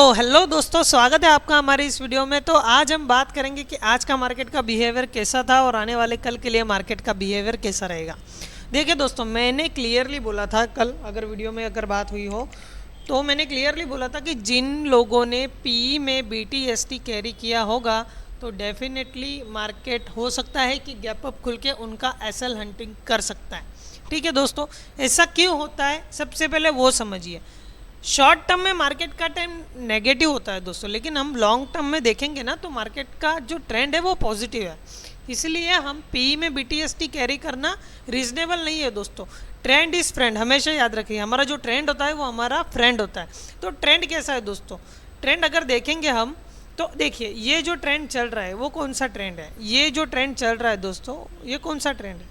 Hello दोस्तों, स्वागत है आपका हमारे इस वीडियो में। तो आज हम बात करेंगे कि आज का मार्केट का बिहेवियर कैसा था और आने वाले कल के लिए मार्केट का बिहेवियर कैसा रहेगा। देखिए दोस्तों, मैंने क्लियरली बोला था कल, अगर वीडियो में अगर बात हुई हो तो मैंने क्लियरली बोला था कि जिन लोगों ने पी में BTST कैरी किया होगा तो डेफिनेटली मार्केट हो सकता है कि गैप अप खुल के उनका SL हंटिंग कर सकता है। ठीक है दोस्तों, ऐसा क्यों होता है सबसे पहले वो समझिए। शॉर्ट टर्म में मार्केट का टाइम नेगेटिव होता है दोस्तों, लेकिन हम लॉन्ग टर्म में देखेंगे ना तो मार्केट का जो ट्रेंड है वो पॉजिटिव है। इसलिए हम पी में BTST कैरी करना रीजनेबल नहीं है दोस्तों। ट्रेंड इज फ्रेंड, हमेशा याद रखिए, हमारा जो ट्रेंड होता है वो हमारा फ्रेंड होता है। तो ट्रेंड कैसा है दोस्तों, ट्रेंड अगर देखेंगे हम तो देखिए ये जो ट्रेंड चल रहा है वो कौन सा ट्रेंड है। ये जो ट्रेंड चल रहा है दोस्तों ये कौन सा ट्रेंड है,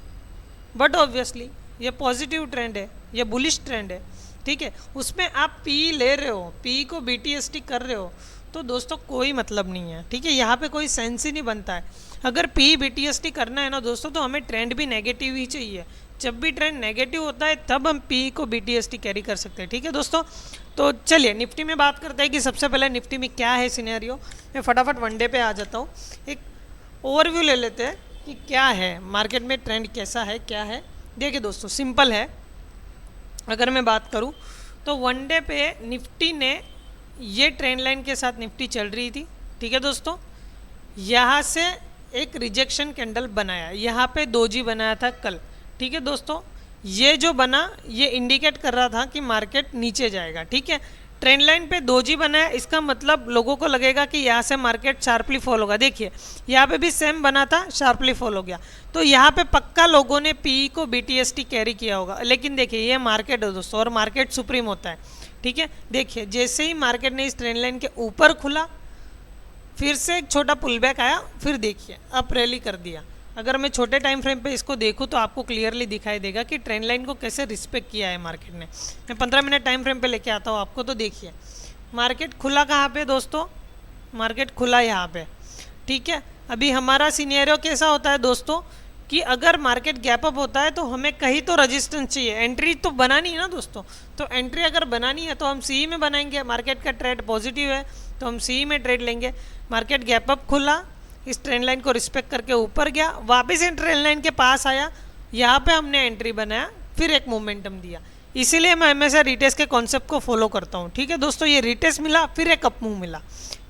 बट ऑब्वियसली ये पॉजिटिव ट्रेंड है, ये बुलिश ट्रेंड है। ठीक है, उसमें आप पी ले रहे हो, पी को BTST कर रहे हो तो दोस्तों कोई मतलब नहीं है। ठीक है, यहाँ पे कोई सेंस ही नहीं बनता है। अगर पी BTST करना है ना दोस्तों तो हमें ट्रेंड भी नेगेटिव ही चाहिए। जब भी ट्रेंड नेगेटिव होता है तब हम पी को BTST कैरी कर सकते हैं। ठीक है दोस्तों, तो चलिए निफ्टी में बात करते हैं कि सबसे पहले निफ्टी में क्या है सिनेरियो। मैं फटाफट वनडे पे आ जाता हूँ, एक ओवरव्यू ले लेते हैं कि क्या है मार्केट में, ट्रेंड कैसा है, क्या है। देखिए दोस्तों, सिंपल है। अगर मैं बात करूं तो वनडे पे निफ्टी ने ये ट्रेंड लाइन के साथ निफ्टी चल रही थी। ठीक है दोस्तों, यहाँ से एक रिजेक्शन कैंडल बनाया, यहाँ पे दोजी बनाया था कल। ठीक है दोस्तों, ये जो बना ये इंडिकेट कर रहा था कि मार्केट नीचे जाएगा। ठीक है, ट्रेंड लाइन पे दोजी बनाया, इसका मतलब लोगों को लगेगा कि यहाँ से मार्केट शार्पली फॉल होगा। देखिए यहाँ पे भी सेम बना था, शार्पली फॉल हो गया, तो यहाँ पे पक्का लोगों ने पी को BTST कैरी किया होगा। लेकिन देखिए ये मार्केट है दोस्तों और मार्केट सुप्रीम होता है। ठीक है, देखिए जैसे ही मार्केट ने इस ट्रेंड लाइन के ऊपर खुला फिर से एक छोटा पुल बैक आया, फिर देखिए अप रैली कर दिया। अगर मैं छोटे टाइम फ्रेम पे इसको देखूँ तो आपको क्लियरली दिखाई देगा कि ट्रेंड लाइन को कैसे रिस्पेक्ट किया है मार्केट ने। मैं 15 मिनट टाइम फ्रेम पे लेके आता हूँ आपको, तो देखिए मार्केट खुला कहाँ पे दोस्तों, मार्केट खुला यहाँ पे। ठीक है, अभी हमारा सिनेरियो कैसा होता है दोस्तों कि अगर मार्केट गैप अप होता है तो हमें कहीं तो रेजिस्टेंस चाहिए, एंट्री तो बनानी है ना दोस्तों। तो एंट्री अगर बनानी है तो हम CE में बनाएंगे, मार्केट का ट्रेड पॉजिटिव है तो हम CE में ट्रेड लेंगे। मार्केट गैप अप खुला, इस ट्रेंड लाइन को रिस्पेक्ट करके ऊपर गया, वापस इन ट्रेंड लाइन के पास आया, यहाँ पे हमने एंट्री बनाया, फिर एक मोमेंटम दिया। इसीलिए मैं हमेशा रिटेस्ट के कॉन्सेप्ट को फॉलो करता हूँ। ठीक है दोस्तों, ये रिटेस्ट मिला फिर एक अप मूव मिला।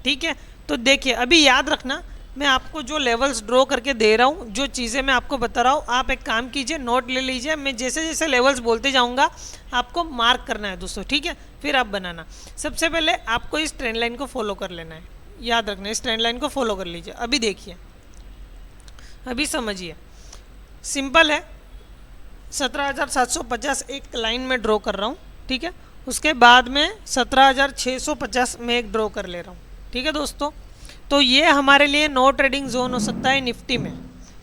ठीक है, तो देखिए अभी याद रखना, मैं आपको जो लेवल्स ड्रॉ करके दे रहा हूँ, जो चीज़ें मैं आपको बता रहा हूँ, आप एक काम कीजिए, नोट ले लीजिए। मैं जैसे जैसे लेवल्स बोलते जाऊँगा आपको मार्क करना है दोस्तों। ठीक है, फिर आप बनाना। सबसे पहले आपको इस ट्रेंड लाइन को फॉलो कर लेना है, याद रखना, इस ट्रेंड लाइन को फॉलो कर लीजिए। अभी देखिए, अभी समझिए, सिंपल है। 17,750 एक लाइन में ड्रॉ कर रहा हूँ। ठीक है, उसके बाद में 17,650 में एक ड्रॉ कर ले रहा हूँ। ठीक है दोस्तों, तो ये हमारे लिए नो ट्रेडिंग जोन हो सकता है निफ्टी में।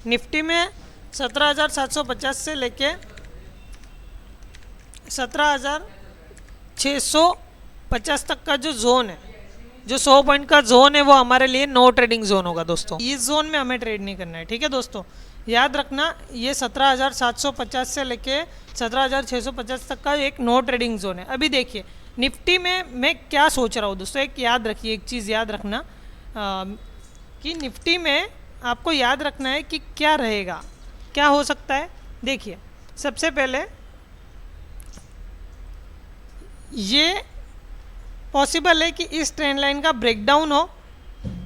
निफ्टी में 17,750 से लेके 17,650 तक का जो जोन है, जो 100 पॉइंट का जोन है, वो हमारे लिए नो ट्रेडिंग जोन होगा दोस्तों। इस जोन में हमें ट्रेड नहीं करना है। ठीक है दोस्तों, याद रखना, ये 17,750 से लेके 17,650 तक का एक नो ट्रेडिंग जोन है। अभी देखिए निफ्टी में मैं क्या सोच रहा हूँ दोस्तों, एक याद रखिए, एक चीज़ याद रखना कि निफ्टी में आपको याद रखना है कि क्या रहेगा, क्या हो सकता है। देखिए सबसे पहले ये पॉसिबल है कि इस ट्रेंड लाइन का ब्रेकडाउन हो,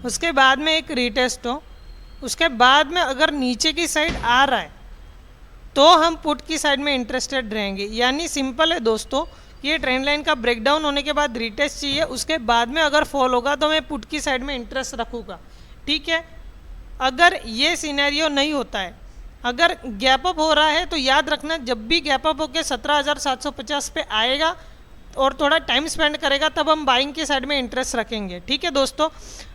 उसके बाद में एक रीटेस्ट हो, उसके बाद में अगर नीचे की साइड आ रहा है तो हम पुट की साइड में इंटरेस्टेड रहेंगे। यानी सिंपल है दोस्तों, ये ट्रेंड लाइन का ब्रेकडाउन होने के बाद रीटेस्ट चाहिए, उसके बाद में अगर फॉल होगा तो मैं पुट की साइड में इंटरेस्ट रखूँगा। ठीक है, अगर ये सिनेरियो नहीं होता है, अगर गैप अप हो रहा है तो याद रखना, जब भी गैप अप होकर 17,750 पे आएगा और थोड़ा टाइम स्पेंड करेगा तब हम बाइंग की साइड में इंटरेस्ट रखेंगे। ठीक है दोस्तों,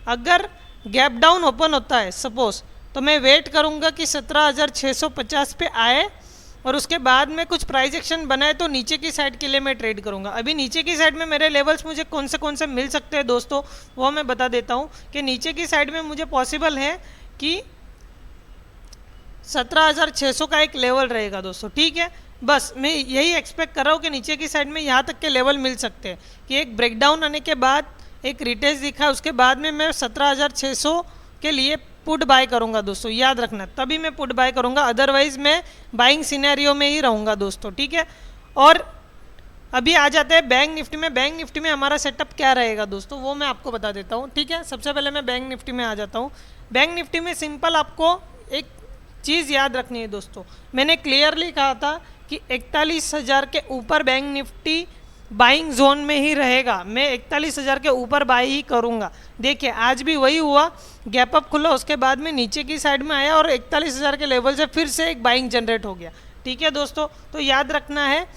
अगर गैप डाउन ओपन होता है सपोज, तो मैं वेट करूंगा कि 17,650 पे आए और उसके बाद में कुछ प्राइस एक्शन बनाए तो नीचे की साइड के लिए मैं ट्रेड करूंगा। अभी नीचे की साइड में मेरे लेवल्स मुझे कौन से मिल सकते हैं दोस्तों, वो मैं बता देता हूँ कि नीचे की साइड में मुझे पॉसिबल है कि 17,600 का एक लेवल रहेगा दोस्तों। ठीक है, बस मैं यही एक्सपेक्ट कर रहा हूँ कि नीचे की साइड में यहाँ तक के लेवल मिल सकते हैं कि एक ब्रेकडाउन आने के बाद एक रिटेस्ट दिखा, उसके बाद में मैं 17,600 के लिए पुट बाय करूंगा दोस्तों, याद रखना, तभी मैं पुट बाय करूंगा, अदरवाइज मैं बाइंग सिनेरियो में ही रहूंगा दोस्तों, ठीक है। और अभी आ जाते हैं बैंक निफ्टी में। बैंक निफ्टी में हमारा सेटअप क्या रहेगा दोस्तों, वो मैं आपको बता देता हूँ, ठीक है। सबसे पहले मैं बैंक निफ्टी में आ जाता हूँ। बैंक निफ्टी में सिंपल आपको एक चीज़ याद रखनी है दोस्तों, मैंने क्लियरली कहा था कि 41,000 के ऊपर बैंक निफ्टी बाइंग जोन में ही रहेगा, मैं 41,000 के ऊपर बाई ही करूंगा। देखिए आज भी वही हुआ, गैप अप खुला, उसके बाद में नीचे की साइड में आया और 41,000 के लेवल से फिर से एक बाइंग जनरेट हो गया, ठीक है दोस्तों। तो याद रखना है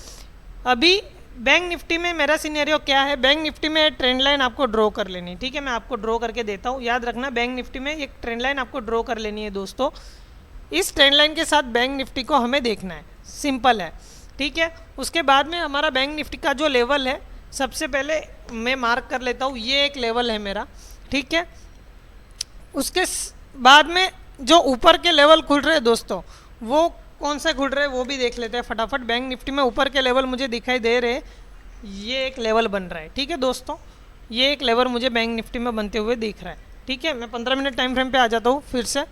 अभी बैंक निफ्टी में मेरा सिनेरियो क्या है। बैंक निफ्टी में ट्रेंड लाइन आपको ड्रॉ कर लेनी, ठीक है, मैं आपको ड्रॉ करके देता हूँ। याद रखना बैंक निफ्टी में एक ट्रेंड लाइन आपको ड्रॉ कर लेनी है दोस्तों, इस ट्रेंड लाइन के साथ बैंक निफ्टी को हमें देखना है, सिंपल है, ठीक है। उसके बाद में हमारा बैंक निफ्टी का जो लेवल है, सबसे पहले मैं मार्क कर लेता हूँ, ये एक लेवल है मेरा, ठीक है। उसके बाद में जो ऊपर के लेवल खुल रहे हैं दोस्तों, वो कौन से खुल रहे हैं वो भी देख लेते हैं फटाफट। बैंक निफ्टी में ऊपर के लेवल मुझे दिखाई दे रहे, ये एक लेवल बन रहा है, ठीक है दोस्तों, ये एक लेवल मुझे बैंक निफ्टी में बनते हुए दिख रहा है, ठीक है। मैं 15 मिनट टाइम फ्रेम पे आ जाता हूँ फिर से।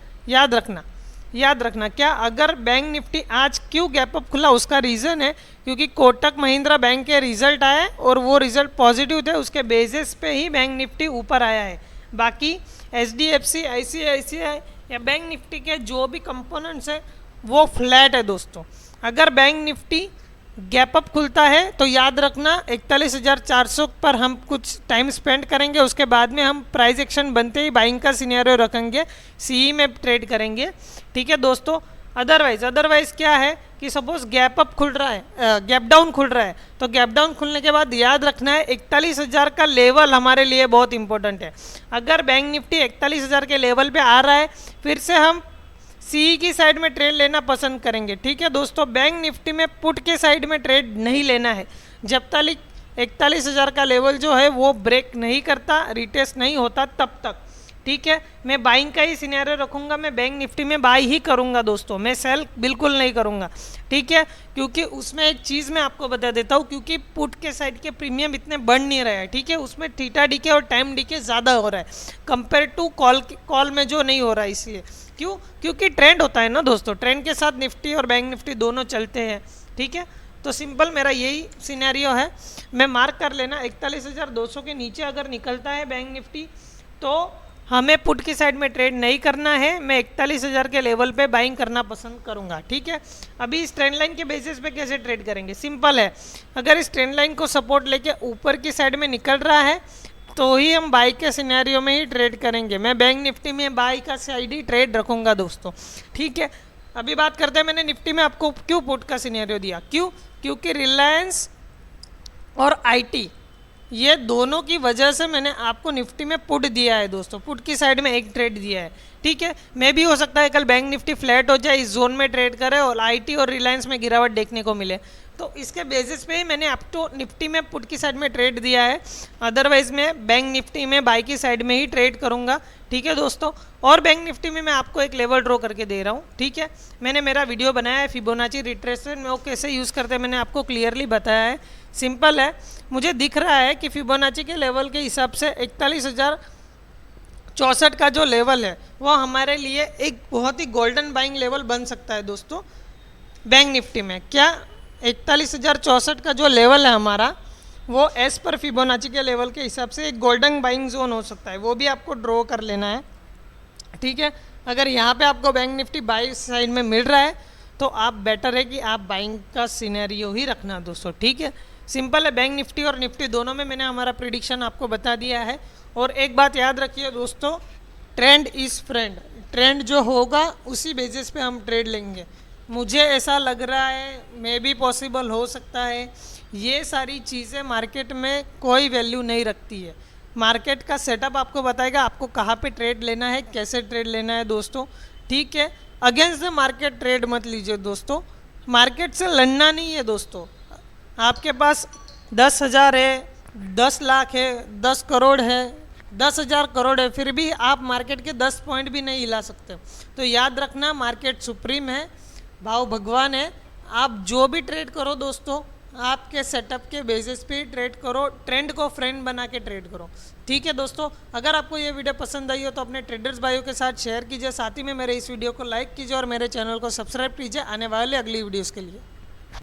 याद रखना क्या, अगर बैंक निफ्टी आज क्यों गैप अप खुला, उसका रीज़न है क्योंकि कोटक महिंद्रा बैंक के रिजल्ट आए और वो रिजल्ट पॉजिटिव थे, उसके बेसिस पे ही बैंक निफ्टी ऊपर आया है। बाकी HDFC, ICICI या बैंक निफ्टी के जो भी कंपोनेंट्स है वो फ्लैट है दोस्तों। अगर बैंक निफ्टी गैप अप खुलता है तो याद रखना 41,400 पर हम कुछ टाइम स्पेंड करेंगे, उसके बाद में हम प्राइस एक्शन बनते ही बाइंग का सिनेरियो रखेंगे, CE में ट्रेड करेंगे, ठीक है दोस्तों। अदरवाइज क्या है कि सपोज गैप अप खुल रहा है, गैप डाउन खुल रहा है, तो गैप डाउन खुलने के बाद याद रखना है 41,000 का लेवल हमारे लिए बहुत इंपॉर्टेंट है। अगर बैंक निफ्टी 41,000 के लेवल पे आ रहा है, फिर से हम CE की साइड में ट्रेड लेना पसंद करेंगे, ठीक है दोस्तों। बैंक निफ्टी में पुट के साइड में ट्रेड नहीं लेना है, जब तक 41,000 का लेवल जो है वो ब्रेक नहीं करता, रिटेस्ट नहीं होता तब तक, ठीक है। मैं बाइंग का ही सिनेरियो रखूंगा, मैं बैंक निफ्टी में बाई ही करूंगा दोस्तों, मैं सेल बिल्कुल नहीं करूंगा, ठीक है। क्योंकि उसमें एक चीज़ मैं आपको बता देता हूँ, क्योंकि पुट के साइड के प्रीमियम इतने बढ़ नहीं रहे हैं, ठीक है, उसमें थीटा डीके और टाइम डीके ज़्यादा हो रहा है कंपेयर टू कॉल में जो नहीं हो रहा है। इसलिए क्यों, क्योंकि ट्रेंड होता है ना दोस्तों, ट्रेंड के साथ निफ्टी और बैंक निफ्टी दोनों चलते हैं, ठीक है। तो सिंपल मेरा यही सिनेरियो है, मैं मार्क कर लेना 41,200 के नीचे अगर निकलता है बैंक निफ्टी तो हमें पुट की साइड में ट्रेड नहीं करना है, मैं 41,000 के लेवल पे बाइंग करना पसंद करूंगा, ठीक है। अभी इस ट्रेंड लाइन के बेसिस पे कैसे ट्रेड करेंगे, सिंपल है, अगर इस ट्रेंड लाइन को सपोर्ट लेके ऊपर की साइड में निकल रहा है तो ही हम बाई के सिनेरियो में ही ट्रेड करेंगे। मैं बैंक निफ्टी में बाई का साइड ही ट्रेड रखूंगा दोस्तों, ठीक है। अभी बात करते हैं मैंने निफ्टी में आपको क्यों पुट का सिनेरियो दिया, क्योंकि रिलायंस और IT ये दोनों की वजह से मैंने आपको निफ्टी में पुट दिया है दोस्तों, पुट की साइड में एक ट्रेड दिया है, ठीक है। मैं भी हो सकता है कल बैंक निफ्टी फ्लैट हो जाए, इस जोन में ट्रेड करे और IT और रिलायंस में गिरावट देखने को मिले, तो इसके बेसिस पे ही मैंने आपको निफ्टी में पुट की साइड में ट्रेड दिया है। अदरवाइज मैं बैंक निफ्टी में बाई की साइड में ही ट्रेड करूंगा, ठीक है दोस्तों। और बैंक निफ्टी में मैं आपको एक लेवल ड्रॉ करके दे रहा हूँ, ठीक है। मैंने मेरा वीडियो बनाया है फिबोनाची रिट्रेसमेंट में, वो कैसे यूज़ करते हैं मैंने आपको क्लियरली बताया है, सिंपल है। मुझे दिख रहा है कि फिबोनाची के लेवल के हिसाब से 41,064 का जो लेवल है वो हमारे लिए एक बहुत ही गोल्डन बाइंग लेवल बन सकता है दोस्तों बैंक निफ्टी में। क्या 41,064 का जो लेवल है हमारा वो एस पर फिबोनाची के लेवल के हिसाब से एक गोल्डन बाइंग जोन हो सकता है, वो भी आपको ड्रॉ कर लेना है, ठीक है। अगर यहाँ पे आपको बैंक निफ्टी बाई साइड में मिल रहा है तो आप बेटर है कि आप बाइंग का सिनेरियो ही रखना दोस्तों, ठीक है। सिंपल है, बैंक निफ्टी और निफ्टी दोनों में मैंने हमारा प्रिडिक्शन आपको बता दिया है। और एक बात याद रखिए दोस्तों, ट्रेंड इज़ फ्रेंड, ट्रेंड जो होगा उसी बेसिस पे हम ट्रेड लेंगे। मुझे ऐसा लग रहा है, मे भी पॉसिबल हो सकता है, ये सारी चीज़ें मार्केट में कोई वैल्यू नहीं रखती है। मार्केट का सेटअप आपको बताएगा आपको कहाँ पे ट्रेड लेना है, कैसे ट्रेड लेना है दोस्तों, ठीक है। अगेंस्ट द मार्केट ट्रेड मत लीजिए दोस्तों, मार्केट से लड़ना नहीं है दोस्तों। आपके पास 10,000 है, 10 लाख है, 10 करोड़ है, 10,000 करोड़ है, फिर भी आप मार्केट के 10 पॉइंट भी नहीं हिला सकते। तो याद रखना मार्केट सुप्रीम है, भाव भगवान है। आप जो भी ट्रेड करो दोस्तों, आपके सेटअप के बेसिस पे ट्रेड करो, ट्रेंड को फ्रेंड बना के ट्रेड करो, ठीक है दोस्तों, अगर आपको ये वीडियो पसंद आई हो तो अपने ट्रेडर्स भाइयों के साथ शेयर कीजिए, साथ ही में मेरे इस वीडियो को लाइक कीजिए और मेरे चैनल को सब्सक्राइब कीजिए आने वाले अगली वीडियोज़ के लिए।